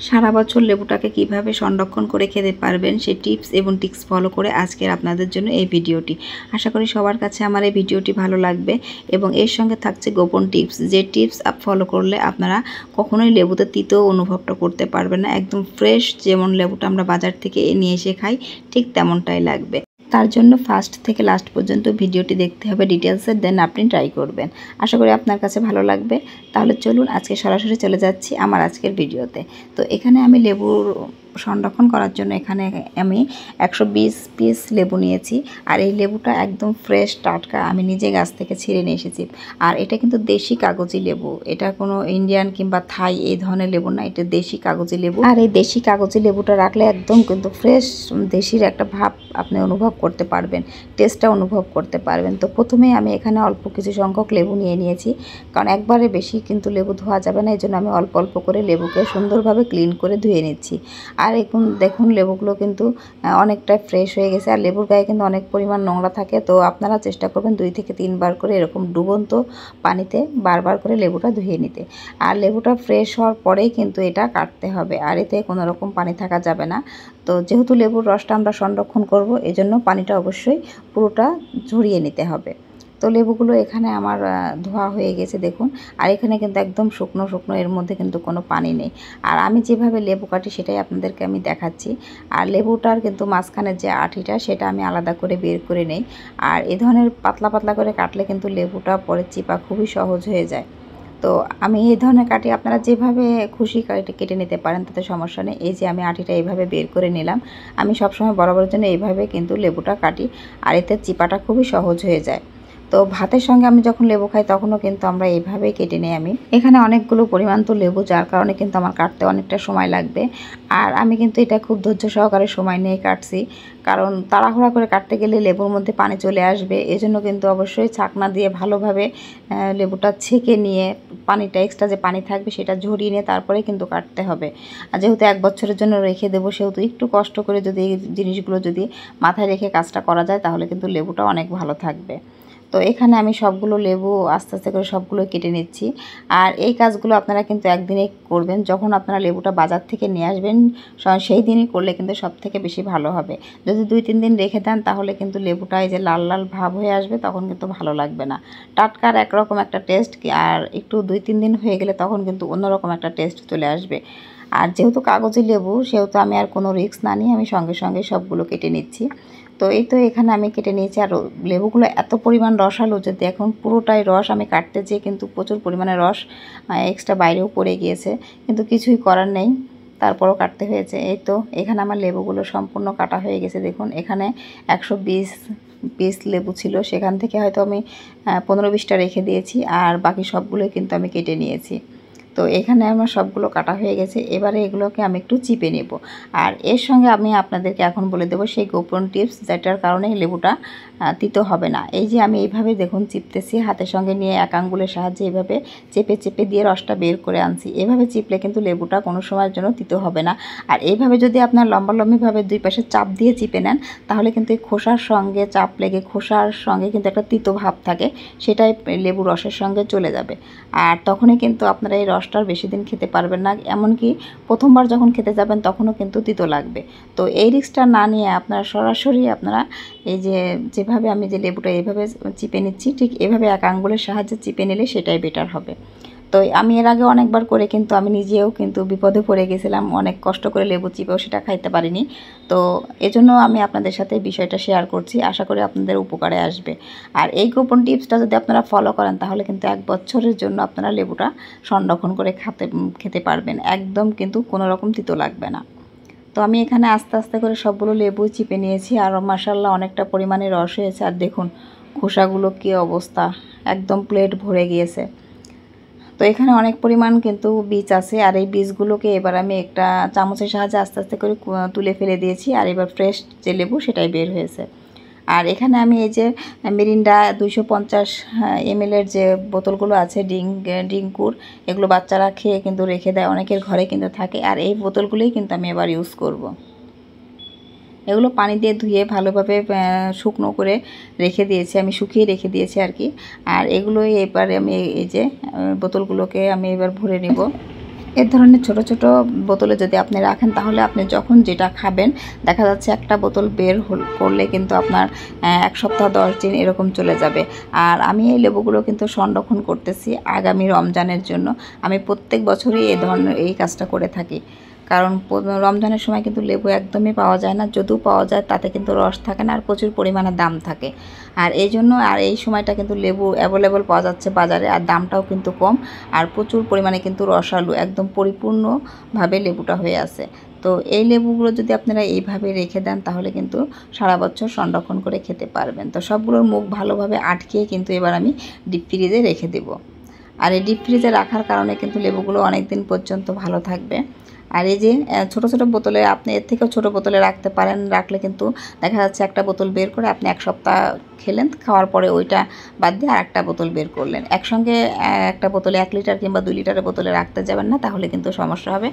সারা বছর লেবুটাকে কিভাবে সংরক্ষণ করে খেতে পারবেন সেই টিপস এবং ট্রিক্স ফলো করে আজকের আপনাদের জন্য এই ভিডিওটি। আশা করি সবার কাছে আমার এই ভিডিওটি ভালো লাগবে এবং এর সঙ্গে থাকছে গোপন টিপস, যে টিপস ফলো করলে আপনারা কখনোই লেবুতে তিতো অনুভবটা করতে পারবেন না। একদম ফ্রেশ যেমন লেবুটা আমরা বাজার থেকে নিয়ে এসে খাই ঠিক তেমনটাই লাগবে। তার জন্য ফার্স্ট থেকে লাস্ট পর্যন্ত ভিডিওটি দেখতে হবে ডিটেলসে, দেন আপনি ট্রাই করবেন। আশা করি আপনার কাছে ভালো লাগবে। তাহলে চলুন আজকে সরাসরি চলে যাচ্ছি আমার আজকের ভিডিওতে। তো এখানে আমি লেবুর সংরক্ষণ করার জন্য এখানে আমি 120 পিস লেবু নিয়েছি। আর এই লেবুটা একদম ফ্রেশ টাটকা, আমি নিজে গাছ থেকে ছিঁড়ে নিয়ে এসেছি। আর এটা কিন্তু দেশি কাগজি লেবু, এটা কোনো ইন্ডিয়ান কিংবা থাই এই ধরনের লেবু না, এটা দেশি কাগজি লেবু। আর এই দেশি কাগজি লেবুটা রাখলে একদম কিন্তু ফ্রেশ দেশির একটা ভাব আপনি অনুভব করতে পারবেন, টেস্টটা অনুভব করতে পারবেন। তো প্রথমেই আমি এখানে অল্প কিছু সংখ্যক লেবু নিয়ে নিয়েছি, কারণ একবারে বেশি কিন্তু লেবু ধোয়া যাবে না, এই জন্য আমি অল্প অল্প করে লেবুকে সুন্দরভাবে ক্লিন করে ধুয়ে নিচ্ছি। আর এখন দেখুন লেবুগুলো কিন্তু অনেকটা ফ্রেশ হয়ে গেছে। আর লেবুর গায়ে কিন্তু অনেক পরিমাণ নোংরা থাকে, তো আপনারা চেষ্টা করবেন 2 থেকে 3 বার করে এরকম ডুবন্ত পানিতে বারবার করে লেবুটা ধুয়ে নিতে। আর লেবুটা ফ্রেশ হওয়ার পরেই কিন্তু এটা কাটতে হবে, আর এতে কোনো রকম পানি থাকা যাবে না। তো যেহেতু লেবুর রসটা আমরা সংরক্ষণ করব, এজন্য পানিটা অবশ্যই পুরোটা ঝরিয়ে নিতে হবে। তো লেবুগুলো এখানে আমার ধোয়া হয়ে গেছে দেখুন। আর এখানে কিন্তু একদম শুকনো শুকনো, এর মধ্যে কিন্তু কোনো পানি নেই। আর আমি যেভাবে লেবু কাটি সেটাই আপনাদেরকে আমি দেখাচ্ছি। আর লেবুটার কিন্তু মাঝখানের যে আঠিটা সেটা আমি আলাদা করে বের করে নেই। আর এ ধরনের পাতলা পাতলা করে কাটলে কিন্তু লেবুটা পরে চিপা খুবই সহজ হয়ে যায়। তো আমি এই ধরনের কাটি, আপনারা যেভাবে খুশি কেটে নিতে পারেন, তাতে সমস্যা নেই। এই যে আমি আটিটা এইভাবে বের করে নিলাম। আমি সবসময় বরাবরের জন্য এইভাবে কিন্তু লেবুটা কাটি, আর এতে চিপাটা খুবই সহজ হয়ে যায়। তো ভাতের সঙ্গে আমি যখন লেবু খাই তখনও কিন্তু আমরা এইভাবেই কেটে নিই। আমি এখানে অনেকগুলো পরিমাণ তো লেবু, যার কারণে কিন্তু আমার কাটতে অনেকটা সময় লাগবে। আর আমি কিন্তু এটা খুব ধৈর্য সহকারে সময় নিয়ে কাটছি, কারণ তাড়াহুড়া করে কাটতে গেলে লেবুর মধ্যে পানি চলে আসবে। এজন্য কিন্তু অবশ্যই ছাকনা দিয়ে ভালোভাবে লেবুটা ছেঁকে নিয়ে পানিটা, এক্সট্রা যে পানি থাকবে সেটা ঝরিয়ে নিয়ে তারপরে কিন্তু কাটতে হবে। আর যেহেতু 1 বছরের জন্য রেখে দেবো, সেহেতু একটু কষ্ট করে যদি এই জিনিসগুলো যদি মাথায় রেখে কাজটা করা যায়, তাহলে কিন্তু লেবুটা অনেক ভালো থাকবে। তো এখানে আমি সবগুলো লেবু আস্তে আস্তে করে সবগুলো কেটে নিচ্ছি। আর এই কাজগুলো আপনারা কিন্তু একদিনে করবেন, যখন আপনারা লেবুটা বাজার থেকে নিয়ে আসবেন সেই দিনই করলে কিন্তু সব থেকে বেশি ভালো হবে। যদি 2-3 দিন রেখে দেন, তাহলে কিন্তু লেবুটা এই যে লাল লাল ভাব হয়ে আসবে, তখন কিন্তু ভালো লাগবে না। টাটকার একরকম একটা টেস্ট, আর একটু 2-3 দিন হয়ে গেলে তখন কিন্তু অন্যরকম একটা টেস্ট চলে আসবে। আর যেহেতু কাগজি লেবু, সেহেতু আমি আর কোনো রিস্ক না নিয়ে আমি সঙ্গে সঙ্গে সবগুলো কেটে নিচ্ছি। তো এই তো এখানে আমি কেটে নিয়েছি। আর লেবুগুলো এত পরিমাণ রসালো যে এখন পুরোটাই রস, আমি কাটতে যেয়ে কিন্তু প্রচুর পরিমাণে রস এক্সট্রা বাইরেও পড়ে গিয়েছে, কিন্তু কিছুই করার নেই, তারপরও কাটতে হয়েছে। এই তো এখানে আমার লেবুগুলো সম্পূর্ণ কাটা হয়ে গেছে দেখুন। এখানে 120 পিস লেবু ছিল, সেখান থেকে হয়তো আমি 15-20টা রেখে দিয়েছি, আর বাকি সবগুলোই কিন্তু আমি কেটে নিয়েছি। তো এখানে আমার সবগুলো কাটা হয়ে গেছে। এবারে এগুলোকে আমি একটু চিপে নেব। আর এর সঙ্গে আমি আপনাদেরকে এখন বলে দেবো সেই গোপন টিপস, যেটার কারণে লেবুটা তিতো হবে না। এই যে আমি এইভাবে দেখুন চিপতেছি, হাতের সঙ্গে নিয়ে এক আঙ্গুলের সাহায্যে এইভাবে চেপে চেপে দিয়ে রসটা বের করে আনছি। এভাবে চিপলে কিন্তু লেবুটা কোনো সময়ের জন্য তিতো হবে না। আর এইভাবে যদি আপনার লম্বালম্বিভাবে 2 পাশে চাপ দিয়ে চিপে নেন, তাহলে কিন্তু এই খোসার সঙ্গে চাপ লেগে খোসার সঙ্গে কিন্তু একটা তিতো ভাব থাকে, সেটাই লেবু রসের সঙ্গে চলে যাবে। আর তখনই কিন্তু আপনারা এই রসটার বেশি দিন খেতে পারবেন না, এমনকি প্রথমবার যখন খেতে যাবেন তখনও কিন্তু তিতো লাগবে। তো এই রিস্কটা না নিয়ে আপনারা সরাসরি আপনারা এই যেভাবে আমি যে লেবুটা এইভাবে চিপে নিচ্ছি, ঠিক এভাবে এক আঙ্গুলের সাহায্যে চিপে নিলে সেটাই বেটার হবে। তো আমি এর আগে অনেকবার করে কিন্তু আমি নিজেও কিন্তু বিপদে পড়ে গেছিলাম, অনেক কষ্ট করে লেবু চিপেও সেটা খাইতে পারিনি। তো এজন্য আমি আপনাদের সাথে বিষয়টা শেয়ার করছি, আশা করি আপনাদের উপকারে আসবে। আর এই গোপন টিপসটা যদি আপনারা ফলো করেন, তাহলে কিন্তু 1 বছরের জন্য আপনারা লেবুটা সংরক্ষণ করে খেতে পারবেন, একদম কিন্তু কোনো রকম তিতো লাগবে না। তো আমি এখানে আস্তে আস্তে করে সবগুলো লেবু চিপে নিয়েছি, আর মাশাআল্লাহ অনেকটা পরিমাণে রস হয়েছে। আর দেখুন খোসাগুলো কী অবস্থা, একদম প্লেট ভরে গিয়েছে। তো এখানে অনেক পরিমাণ কিন্তু বীজ আছে, আর এই বীজগুলোকে এবার আমি একটা চামচের সাহায্যে আস্তে আস্তে করে তুলে ফেলে দিয়েছি। আর এবার ফ্রেশ যে লেবু সেটাই বের হয়েছে। আর এখানে আমি এই যে মিরিন্ডা 250 ml যে বোতলগুলো আছে ডিঙ্কুর, এগুলো বাচ্চারা খেয়ে কিন্তু রেখে দেয়, অনেকের ঘরে কিন্তু থাকে। আর এই বোতলগুলোই কিন্তু আমি এবার ইউজ করব। এগুলো পানি দিয়ে ধুয়ে ভালোভাবে শুকনো করে রেখে দিয়েছি, আমি শুকিয়ে রেখে দিয়েছি আর কি। আর এগুলোই এবারে আমি এই যে বোতলগুলোকে আমি এবার ভরে নেব। এই ধরনের ছোট ছোট বোতলে যদি আপনি রাখেন তাহলে আপনি যখন যেটা খাবেন দেখা যাচ্ছে একটা বোতল বের করলে কিন্তু আপনার 1 সপ্তাহ 10 দিন এরকম চলে যাবে। আর আমি এই লেবুগুলো কিন্তু সংরক্ষণ করতেছি আগামী রমজানের জন্য। আমি প্রত্যেক বছরই এই ধরনের এই কাজটা করে থাকি, কারণ রমজানের সময় কিন্তু লেবু একদমই পাওয়া যায় না, যদিও পাওয়া যায় তাতে কিন্তু রস থাকে না আর প্রচুর পরিমাণে দাম থাকে। আর এই জন্য আর এই সময়টা কিন্তু লেবু অ্যাভেলেবল পাওয়া যাচ্ছে বাজারে, আর দামটাও কিন্তু কম, আর প্রচুর পরিমাণে কিন্তু রসালো একদম পরিপূর্ণভাবে লেবুটা হয়ে আছে। তো এই লেবুগুলো যদি আপনারা এইভাবে রেখে দেন তাহলে কিন্তু সারা বছর সংরক্ষণ করে খেতে পারবেন। তো সবগুলোর মুখ ভালোভাবে আটকিয়ে কিন্তু এবার আমি ডিপ ফ্রিজে রেখে দেব। আর এই ডিপ ফ্রিজে রাখার কারণে কিন্তু লেবুগুলো অনেক দিন পর্যন্ত ভালো থাকবে। আর এই যে ছোট ছোট বোতলে আপনি এর থেকেও ছোট বোতলে রাখতে পারেন, রাখলে কিন্তু দেখা যাচ্ছে একটা বোতল বের করে আপনি 1 সপ্তাহ খেলেন, খাওয়ার পরে ওইটা বাদ দিয়ে আর একটা বোতল বের করলেন। একসঙ্গে একটা বোতলে 1 লিটার কিংবা 2 লিটারের বোতলে রাখতে যাবেন না, তাহলে কিন্তু সমস্যা হবে,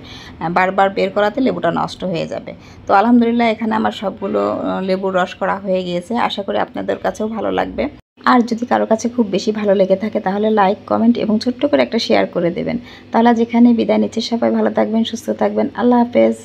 বারবার বের করাতে লেবুটা নষ্ট হয়ে যাবে। তো আলহামদুলিল্লাহ এখানে আমার সবগুলো লেবুর রস করা হয়ে গিয়েছে। আশা করি আপনাদের কাছেও ভালো লাগবে। আর যদি কারো কাছে খুব বেশি ভালো লেগে থাকে তাহলে লাইক, কমেন্ট এবং ছোট্ট করে একটা শেয়ার করে দেবেন। তাহলে যেখানে বিদায় নিচ্ছে, সবাই ভালো থাকবেন, সুস্থ থাকবেন। আল্লাহ হাফেজ।